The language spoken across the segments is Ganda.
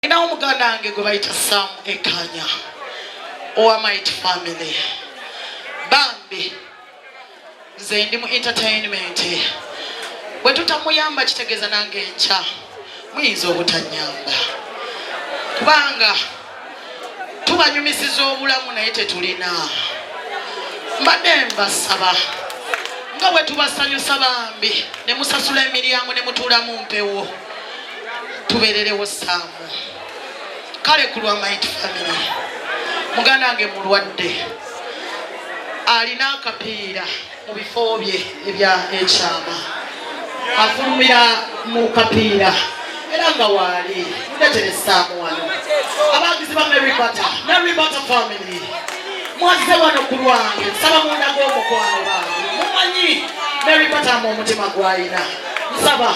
Ina omuganda wange gwe bayita Sam Ekanya owa Might Family. Bambi nze ndi mu entertainment. Bwe tutamuyamba kitegeeza nange nkya muyinza obutanyamba kubanga tubanyumisiza obulamu naye tetulina. Mbadde mbasaba nga bwe tubasanyusa bambi ne musasula emiryango ne mutuula mu mpewo tubeererewo Saamu. Kale ku lwa Might Family muganda wange mulwadde alina akapiira mu bifo bye ebya ekyama afulumira mu kapiira era nga waali muleetere Saamu wano. Abagizi ba Mary Butter Family mwazze wano ku lwange nsaba munda gw'omukwano bange mumanyi Mary Butter mu omutima gw'alina nsaba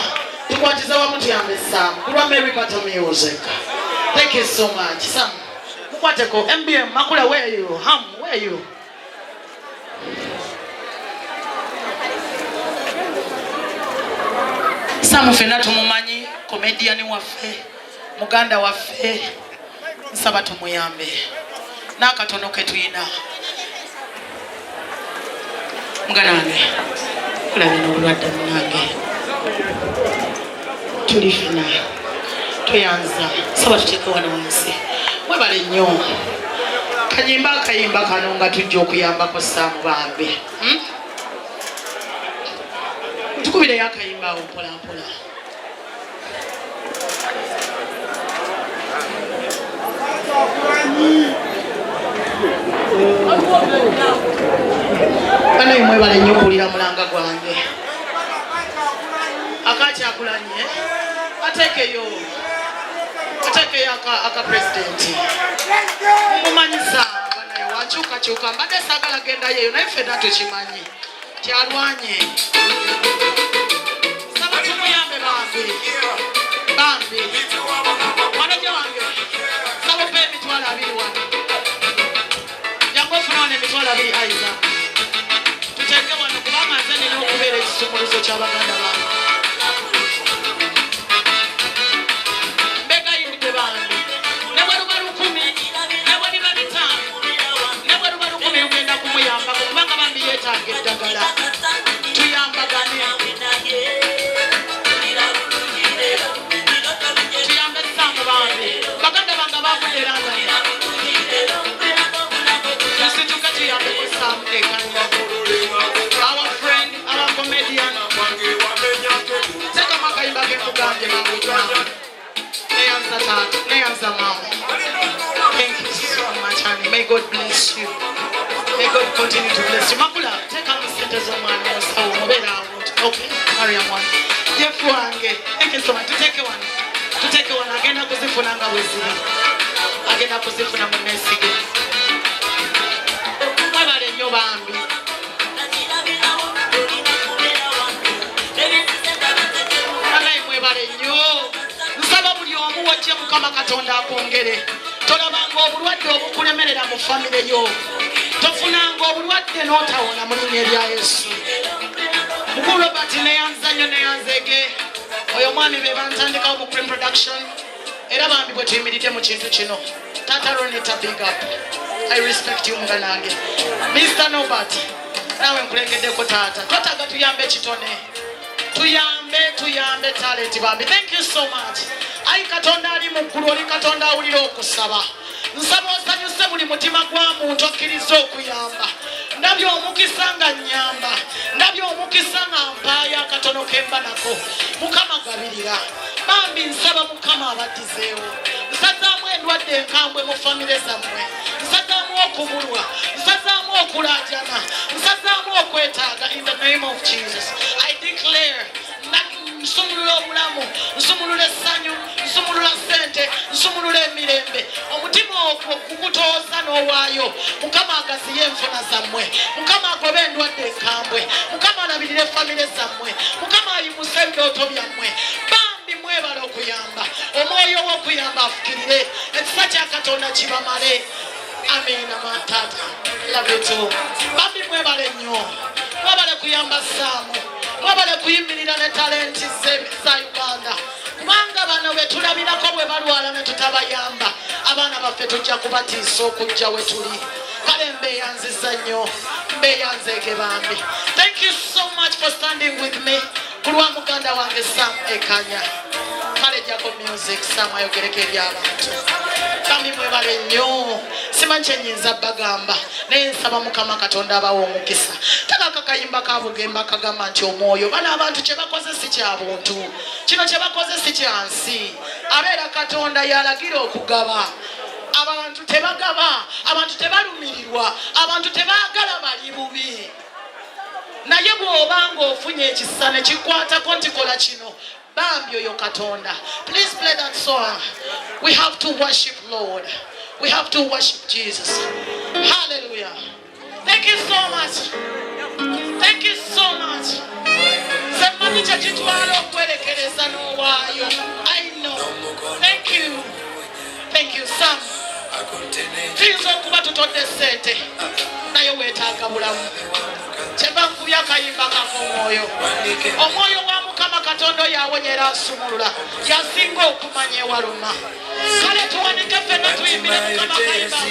tukwatiza wamu tuyambe Saamu ku lwa Mary Butter Music. Thank you so much. Sam, mukwateko MBM Makula, where are you? Where are you? Sam fena tumumanyi comedian waffe muganda waffe nsaba tumuyambe n'akatono ke tuyina muganda wange kulabye n'obulwadde munange tulifuna tuyanza saba tuteeke wano wansi mwebale nnyo kanyimba akayimba kano nga tujja okuyambako Saamu bambi tukubireyo akayimba awo mpolampola. Banaye mwebale nnyo okuwulira mulanga gwange akakyakulanye atekeyo aka presidenti mumanyisa banaye wakyukakyuka mbadde saagala gendayo eyo naye ffenna tukimanyi tyalwanye. Saba tumuyambe bambi wanoja wange saba ope emitwalo 2 wano jangu ofuna wano emitwalo 2 aiza tuteeke wano kubanga nze nina okubeera ekisumuluzo ky'abaganda bange. Kubanga bambi yeetaaga eddagala tuyambagane tuyambe Saamu bambi baganda bange bavudde London tusituke tuyambeko Saamu Ekanya our friend our comedian tekamu akayimba kekugambye mawujjange neyanza taata neyanza maama. Thank you so much honey. May God bless you. May God continue to bless you. Makula, take out the centers of man. Okay, Mariam one. Jeff wange. Thank you so much. To take one. Agenda kuzifunanga wezili. Agenda kuzifuna munesige. Mwabale nnyo bambi. Alayi mwebale nnyo. Nsaba buli omu wajje Mukama Katonda akwongere. Tolabanga obulwadde obukulemerera mu famire yo. Tofunanga obulwadde n'otawona mu linnya erya Yesu. Mukulu Robert neyanza nnyo neyanzege oyo mwami be bantandikawo mu Cream Production era bambi bwe tuyimiridde mu kintu kino Tata Ronita big up. I respect you muganange. Mr. Nobert nawe nkulengeddeko taata twetaaga tuyambe kitone tuyambe talent bambi. Thank you so much. Ayi Katonda ali mu ggulu oli Katonda awulira okusaba. Nsaba osanyuse buli mutima gwa muntu akkiriza okuyamba. Ndabye omukisa nga nnyamba, ndabye omukisa nga mpaaya akatono kemba nako. Mukama gabirira bambi nsaba Mukama abaddizeewo. Nsazaamu endwadde enkambwe mu famire zammwe, nsazaamu okubulwa, nsazaamu okulaajana, nsazaamu okwetaaga in the name of Jesus. I declare nsumulula obulamu, nsumulula essanyu, nsumulula ssente, nsumulula emirembe. Omutima ogwo gukutooza n'owaayo. Mukama agaziye enfuna zammwe, Mukama agobe endwadde enkambwe, Mukama alabirire famire zammwe, Mukama ayimuse ebirooto byammwe. Bambi mwebale okuyamba, omwoyo w'okuyamba afukirire, ekisa kya Katonda kibamale. Amina matata. Love you too. Bambi mwebale nnyo, mwebale kuyamba Saamu, mwebale kuyimirira ne talenti za Uganda. kubanga bano be tulabirako bwe balwala ne tutabayamba abaana baffe tujja kubatiisa okujja we tuli kale mbeeyanziza nnyo mbeeyanzeege bambi. Thank you so much for standing with me ku lwa muganda wange Sam Ekanya. Kale jako music Sam ayogereko eri abantu bambi mwebale nnyo simanyi kyenyinza bagamba naye nsaba Mukama Katonda abawa omukisa. Taka kayimba kabugemba kagamba nti omwoyo bano abantu kye bakoze si kya buntu kino kye bakoze si kyansi abeera Katonda yalagira okugaba. Abantu tebagaba, abantu tebalumirirwa, abantu tebaagala bali bubi. Naye bw'obanga ofunye ekisa ne kikwatako nti kola kino bambi oyo Katonda. Please play that song. We have to worship Lord. We have to worship Jesus. Hallelujah. Thank you so much. Thank you so much. Semani chachitwala okwerekereza n'owaayo. I know. Thank you. Thank you, Sam. Tuyinza okuba tutodde ssente naye weetaaga bulamu. Kyebankubya akayimba k'omwoyo. Omwoyo wa Mukama Katonda oyo awonyera asumulula yasinga okumanya ewaluma. Kale tuwanike ffenna tuyimbire Mukama akayimba ako.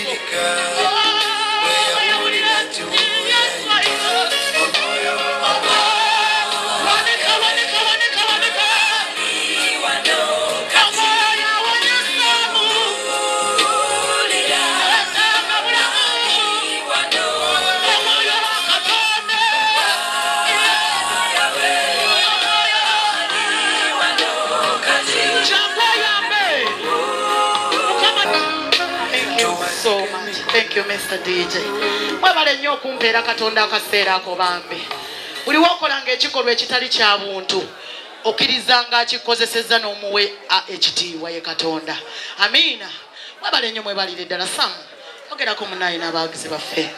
Thank you, Mr. DJ. Mwebale nnyo okumpeera Katonda akaseera ako bambi. Buli wokolanga ekikolwa ekitali kya buntu okkirizanga akikozesezza n'omuwe ekitiibwa ye Katonda. Amiina. Mwebale nnyo mwebalire ddala. Sam ogerako munaayi n'abaagizi baffe.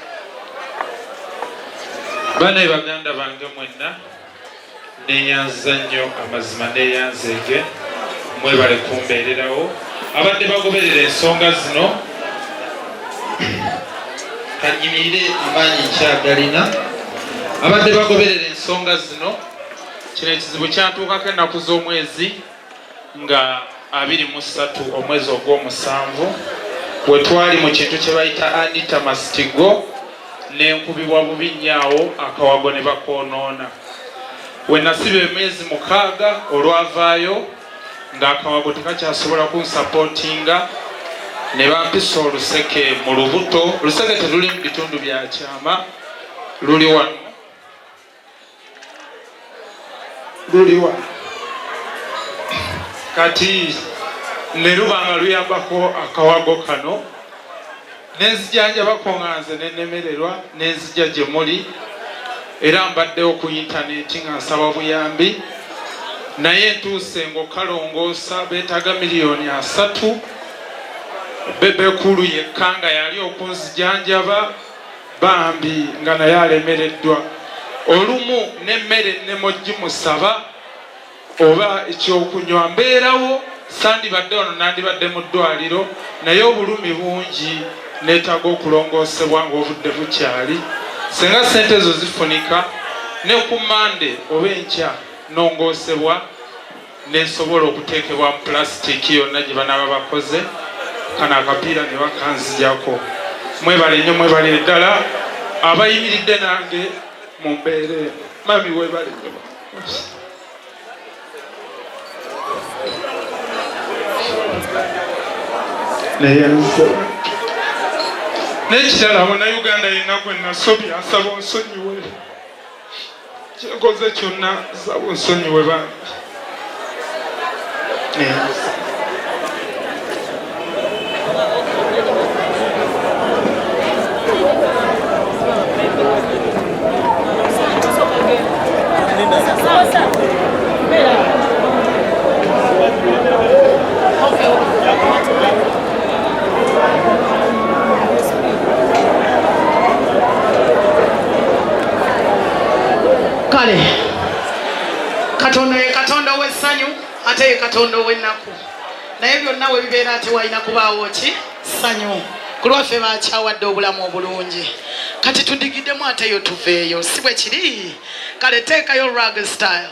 Bana baganda bange mwenna neeyanza nnyo amazima neeyanzeege mwebale kumbeererawo abadde bagoberera ensonga zino kanyimirire amaanyi nkyagalina abadde bagoberera ensonga zino. Kino ekizibu kyatuukako ennaku z'omwezi nga 23 omwezi ogw'omusanvu bwe twali mu kintu kye bayita Anita Mastigo n'enkubibwa bubi nnyawo akawago ne bakoonoona. We nasiba emyezi 6 olwavaayo ng'akawago tekakyasobola kunsapootinga ne bampisa oluseke mu lubuto. Luseke teruli mu bitundu bya kyama, luli wano. Kati ne lubanga luyambako akawago kano nenzijjanjabako nga nze nenemererwa nenzijja gye muli era mbaddewo ku intaneti nga nsaba buyambi naye ntuuse ng'okalongoosa beetaaga $3,000,000. Bebekulu yekka nga yali okunzijanjaba bambi nga naye alemereddwa. Olumu n'emmere nemogimusaba oba ekyokunywa mbeerawo sandibadde ono nandibadde mu ddwaliro naye obulumi bungi neetaaga okulongoosebwa ng'obudde bukyali. Singa ssente ezo zifunika ne ku Mande oba enkya nongoosebwa nesobola okuteekebwa mu pulasitiiki yonna gye banaaba bakoze kano akapiira ne bakanzijako. Mwebale nnyo mwebalire ddala abayimiridde nange mu mbeere mami webale nnyo. N'ekirala Bannayuganda yenna gwe nasobya nsaba onsonyiwe kyekoze kyonna nsaba onsonyiwe bambi. Kale Katonda ye Katonda w'essanyu ate ye Katonda w'ennaku naye byonna we bibeera ate walina kubaawo ki ssanyu ku lwaffe bakyawadde obulamu obulungi kati tudigiddemu ate yo tuveeyo si bwe kiri kale teekayo rag style.